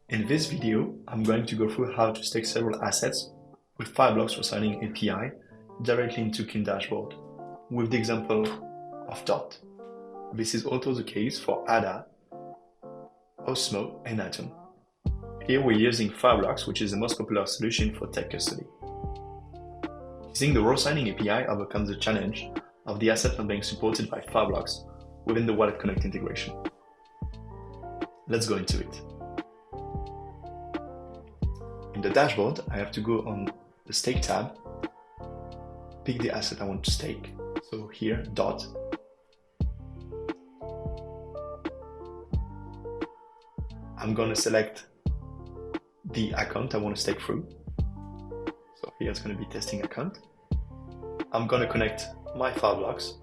In this video, I'm going to go through how to stake several assets with Fireblocks Raw API directly into Kiln dashboard, with the example of Dot. This is also the case for ADA, Osmo, and Atom. Here we're using Fireblocks, which is the most popular solution for tech custody. Using the raw signing API overcomes the challenge of the asset not being supported by Fireblocks within the Wallet Connect integration. Let's go into it. In the dashboard, I have to go on the Stake tab, pick the asset I want to stake. So here, Dot. I'm going to select the account I want to stake through. So here it's going to be testing account. I'm going to connect my Fireblocks.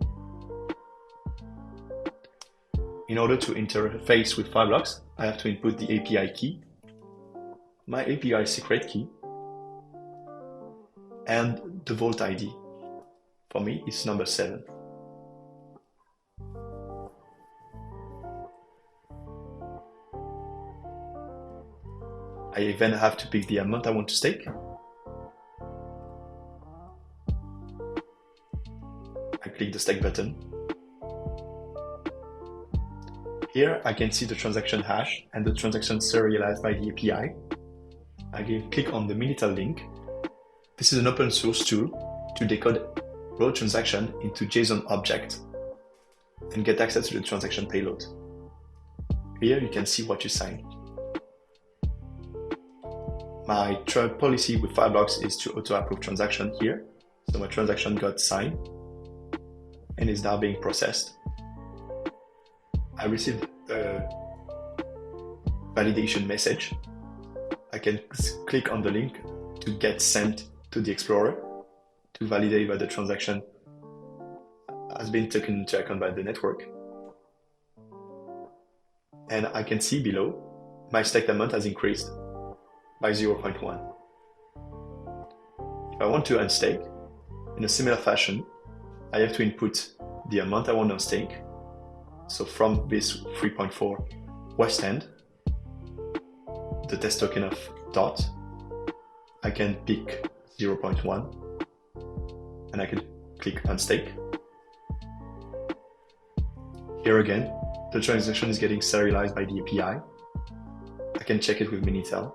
In order to interface with Fireblocks, I have to input the API key, my API secret key, and the vault ID. For me, it's number 7. I then have to pick the amount I want to stake. I click the stake button. Here I can see the transaction hash and the transaction serialized by the API. I can click on the Minitel link. This is an open source tool to decode raw transaction into JSON object and get access to the transaction payload. Here you can see what you signed. My policy with Fireblocks is to auto-approve transaction here. So my transaction got signed and is now being processed. I received a validation message. I can click on the link to get sent to the Explorer to validate that the transaction has been taken into account by the network. And I can see below my staked amount has increased by 0.1. If I want to unstake, in a similar fashion, I have to input the amount I want to stake. So from this 3.4 West End, the test token of Dot, I can pick 0.1 and I can click unstake. Here again, the transaction is getting serialized by the API. I can check it with Minitel.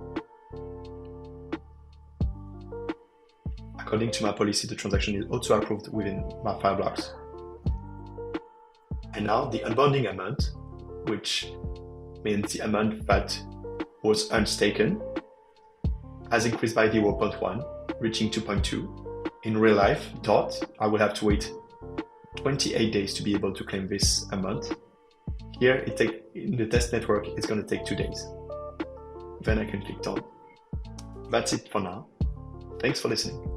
According to my policy, the transaction is auto-approved within my Fireblocks. And now the unbounding amount, which means the amount that was unstaken, has increased by 0.1, reaching 2.2. In real life, Dot, I will have to wait 28 days to be able to claim this amount. Here, in the test network, it's going to take 2 days. Then I can click done. That's it for now. Thanks for listening.